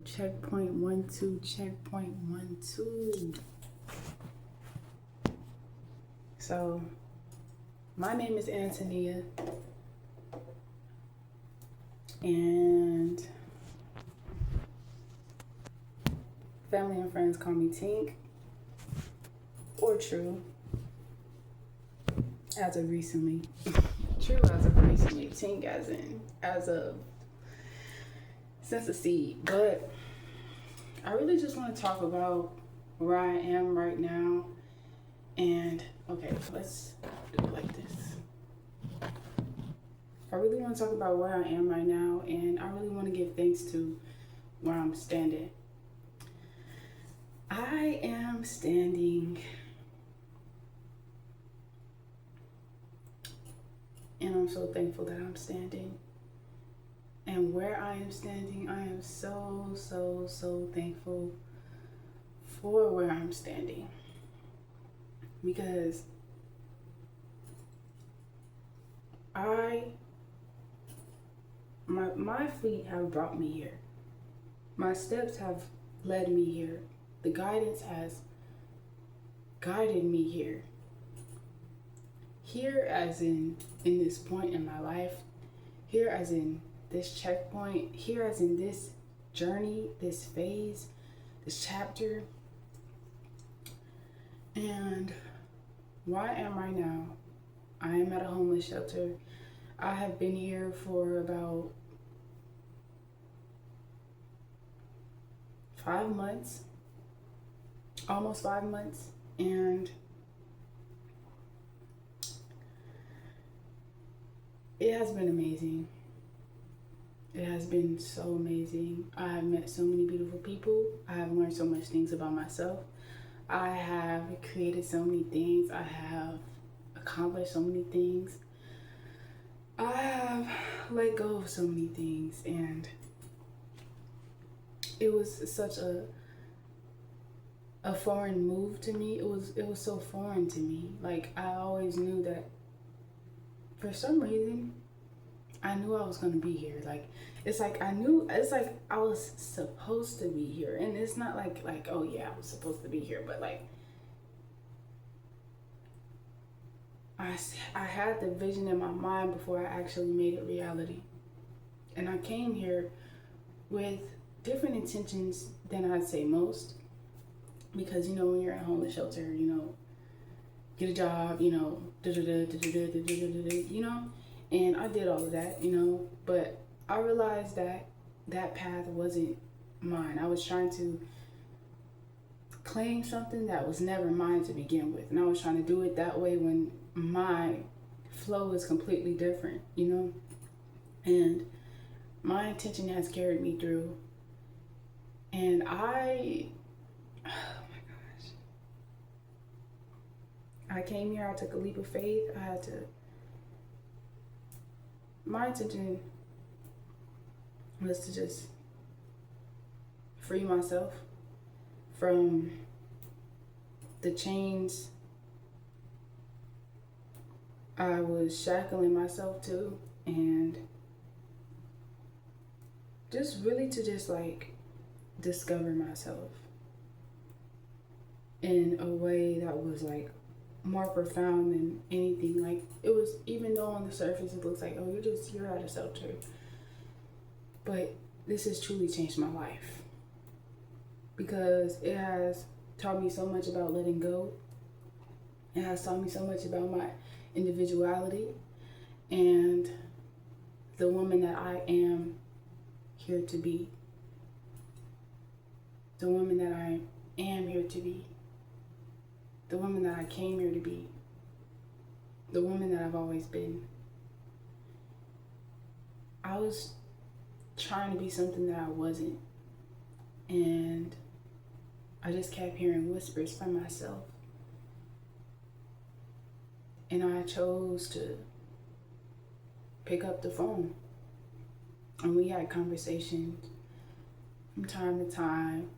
Checkpoint 1 2, checkpoint 1 2. So, my name is Antonia, and family and friends call me Tink or True as of recently. True as of recently, Tink as of since the seed. But I really just want to talk about where I am right now. And okay, let's do it like this. I really want to talk about where I am right now, and I really want to give thanks to where I'm standing. I am standing, and I'm so thankful that I'm standing. And where I am standing, I am so thankful for where I'm standing. Because my feet have brought me here. My steps have led me here. The guidance has guided me here. Here as in this point in my life, here as in this checkpoint, here as in this journey, this phase, this chapter. And where I am right now, I am at a homeless shelter. I have been here for about 5 months, almost 5 months, and it has been amazing. It has been so amazing. I have met so many beautiful people. I have learned so much things about myself. I have created so many things. I have accomplished so many things. I have let go of so many things, and it was such a foreign move to me. It was so foreign to me. Like, I always knew that for some reason I knew I was gonna be here. Like, it's like I was supposed to be here. And it's not like oh yeah, I was supposed to be here, but like I had the vision in my mind before I actually made it reality. And I came here with different intentions than I'd say most. Because, when you're in a homeless shelter, get a job, and I did all of that, but I realized that that path wasn't mine. I was trying to claim something that was never mine to begin with, and I was trying to do it that way when my flow is completely different, and my intention has carried me through. And oh my gosh, I came here, I took a leap of faith. My intention was to just free myself from the chains I was shackling myself to, and just really to just like discover myself in a way that was like more profound than anything. Like, it was, even though on the surface it looks like, oh, you're at a shelter, but this has truly changed my life, because it has taught me so much about letting go. It has taught me so much about my individuality and the woman that I am here to be. The woman that I am here to be. The woman that I came here to be. The woman that I've always been. I was trying to be something that I wasn't. And I just kept hearing whispers from myself. And I chose to pick up the phone. And we had conversations from time to time.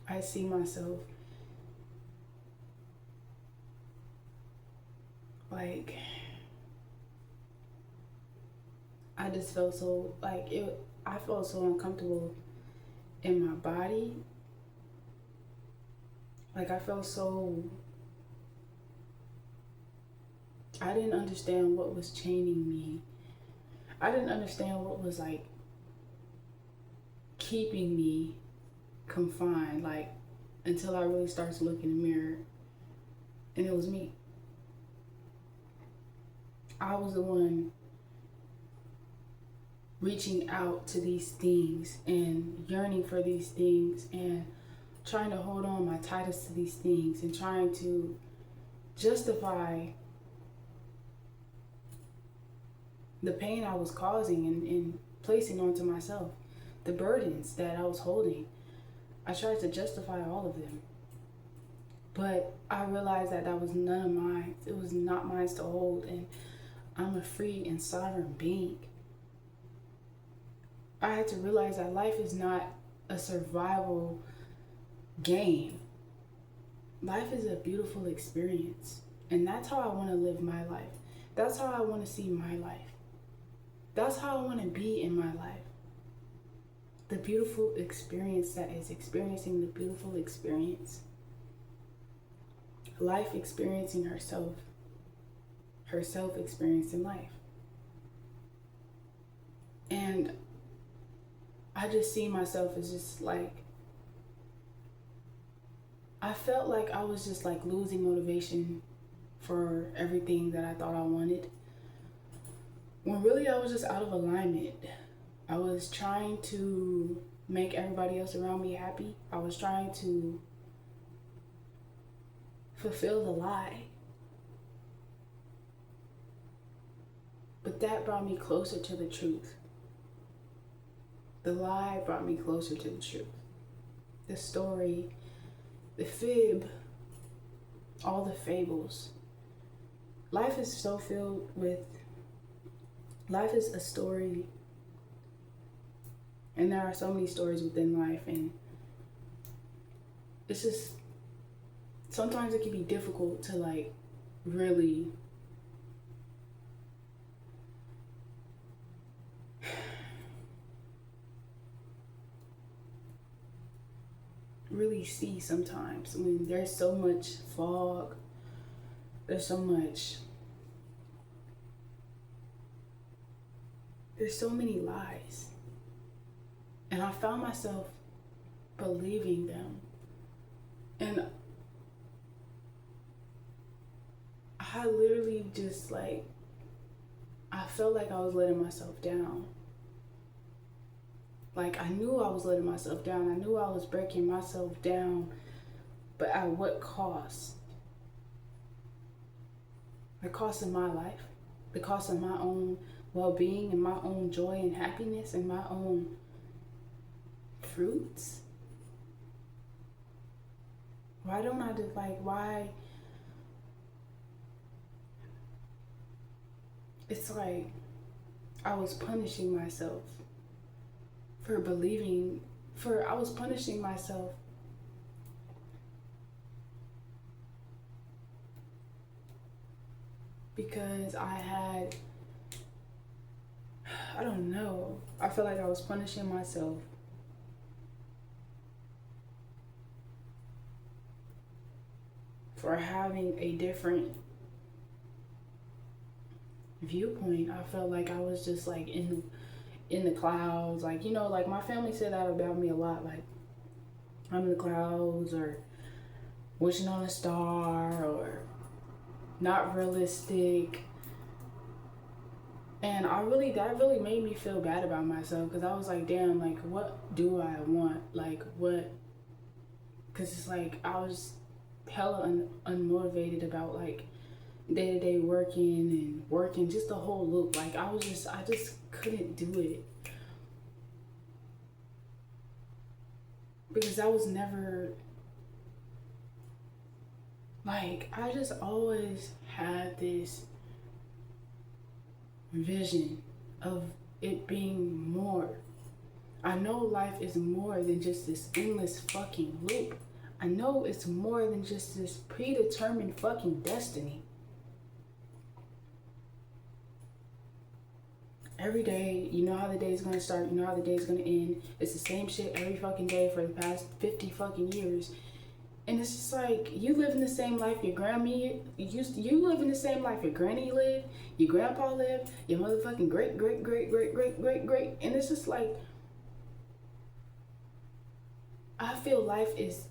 I see myself like, I just felt so like I felt so uncomfortable in my body. Like I felt so, I didn't understand what was chaining me. I didn't understand what was like keeping me confined, like until I really started to look in the mirror, and it was me. I was the one reaching out to these things and yearning for these things and trying to hold on my tightest to these things and trying to justify the pain I was causing and placing onto myself, the burdens that I was holding. I tried to justify all of them. But I realized that that was none of mine. It was not mine to hold, and I'm a free and sovereign being. I had to realize that life is not a survival game. Life is a beautiful experience. And that's how I want to live my life. That's how I want to see my life. That's how I want to be in my life. The beautiful experience that is experiencing the beautiful experience. Life experiencing herself. Herself experiencing life. And I just see myself as just like, I felt like I was just like losing motivation for everything that I thought I wanted. When really I was just out of alignment. I was trying to make everybody else around me happy. I was trying to fulfill the lie. But that brought me closer to the truth. The lie brought me closer to the truth. The story, the fib, all the fables. Life is so filled with, life is a story. And there are so many stories within life, and it's just, sometimes it can be difficult to like really see sometimes. I mean, there's so much fog, there's so many lies. And I found myself believing them. And I literally just like, I felt like I was letting myself down. Like I knew I was letting myself down. I knew I was breaking myself down. But at what cost? The cost of my life. The cost of my own well-being and my own joy and happiness and my own fruits. Why don't I just like, why? It's like I was punishing myself for believing, I was punishing myself because I don't know, I feel like I was punishing myself for having a different viewpoint. I felt like I was just like in the clouds, like, you know, like my family said that about me a lot, like I'm in the clouds or wishing on a star or not realistic. And that really made me feel bad about myself, because I was like, damn, like what do I want? Like what? Because it's like I was hella unmotivated about like day-to-day working, just the whole loop. Like I just couldn't do it, because I was never like, I just always had this vision of it being more. I know life is more than just this endless fucking loop. I know it's more than just this predetermined fucking destiny. every day. You know how the day's gonna start, you know how the day's gonna end. It's the same shit every fucking day for the past 50 fucking years. And it's just like, you live in the same life your you live in the same life your granny lived, your grandpa lived, your motherfucking great great great great great great great. And it's just like, I feel life is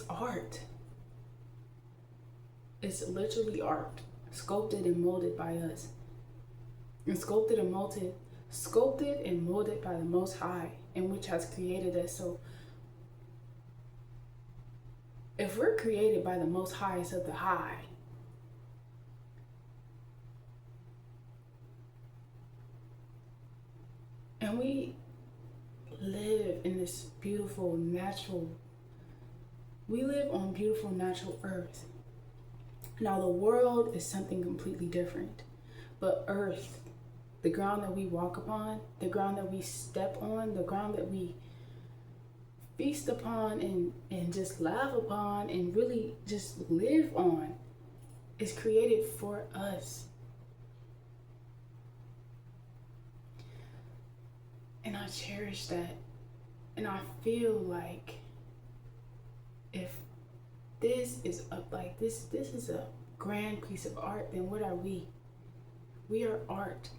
art. It's literally art, sculpted and molded by us. And sculpted and molded by the Most High, in which has created us. So if we're created by the Most Highest of the High, and we live in this beautiful natural, we live on beautiful natural earth. Now the world is something completely different, but earth, the ground that we walk upon, the ground that we step on, the ground that we feast upon and just laugh upon and really just live on, is created for us. And I cherish that. And I feel like if this is this is a grand piece of art, then what are we? We are art.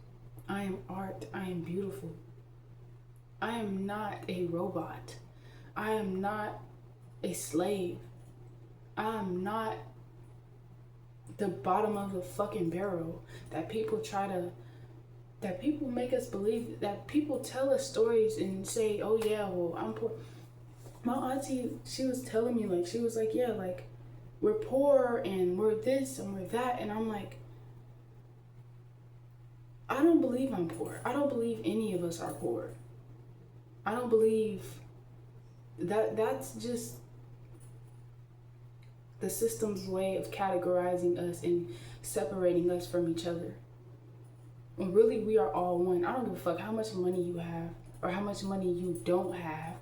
I am art. I am beautiful. I am not a robot. I am not a slave. I am not the bottom of the fucking barrel that people make us believe, that people tell us stories and say, oh yeah, well, I'm poor. My auntie, she was telling me, like, she was like, yeah, like, we're poor and we're this and we're that. And I'm like, I don't believe I'm poor. I don't believe any of us are poor. I don't believe that's just the system's way of categorizing us and separating us from each other. When really we are all one. I don't give a fuck how much money you have or how much money you don't have.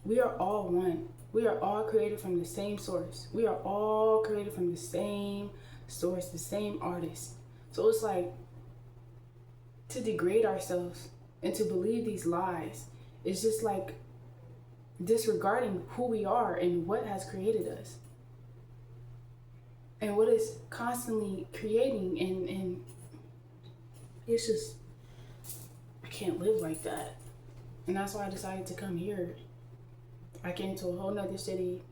We are all one. We are all created from the same source. We are all created from the same source, the same artist. So it's like, to degrade ourselves and to believe these lies is just like disregarding who we are and what has created us and what is constantly creating. And it's just, I can't live like that. And that's why I decided to come here. I came to a whole nother city,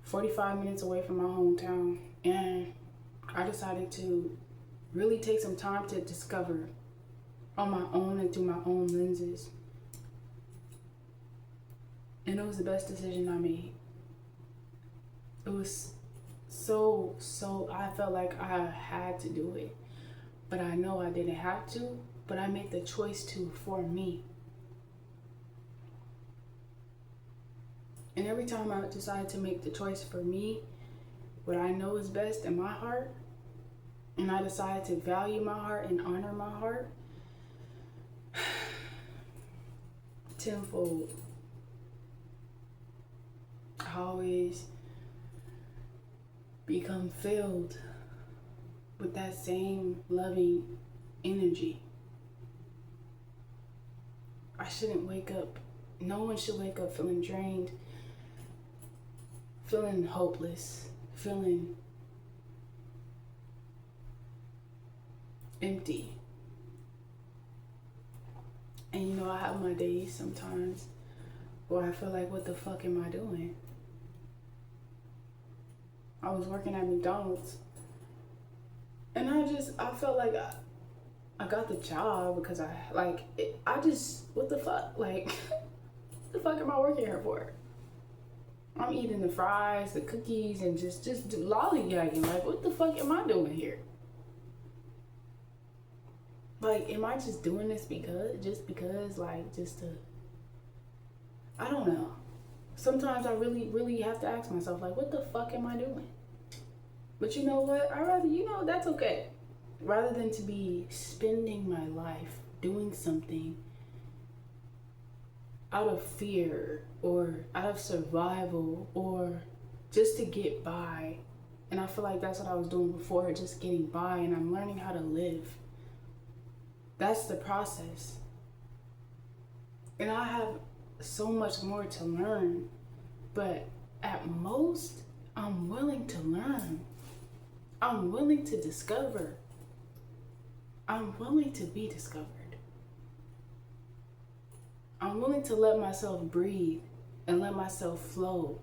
45 minutes away from my hometown, and I decided to really take some time to discover on my own and through my own lenses. And it was the best decision I made. It was so, I felt like I had to do it. But I know I didn't have to, but I made the choice to for me. And every time I decide to make the choice for me, what I know is best in my heart, and I decide to value my heart and honor my heart, tenfold. I always become filled with that same loving energy. I shouldn't wake up, no one should wake up feeling drained, feeling hopeless, feeling empty. And you know, I have my days sometimes where I feel like, what the fuck am I doing? I was working at McDonald's and I felt like I got the job because what the fuck? Like, what the fuck am I working here for? I'm eating the fries, the cookies, and just lollygagging. Like, what the fuck am I doing here? Like, am I just doing this because, like, just to, I don't know. Sometimes I really, really have to ask myself, like, what the fuck am I doing? But you know what? That's okay. Rather than to be spending my life doing something out of fear or out of survival or just to get by, And I feel like that's what I was doing before, just getting by, and I'm learning how to live. That's the process. And I have so much more to learn, but at most, I'm willing to learn. I'm willing to discover. I'm willing to be discovered. I'm willing to let myself breathe and let myself flow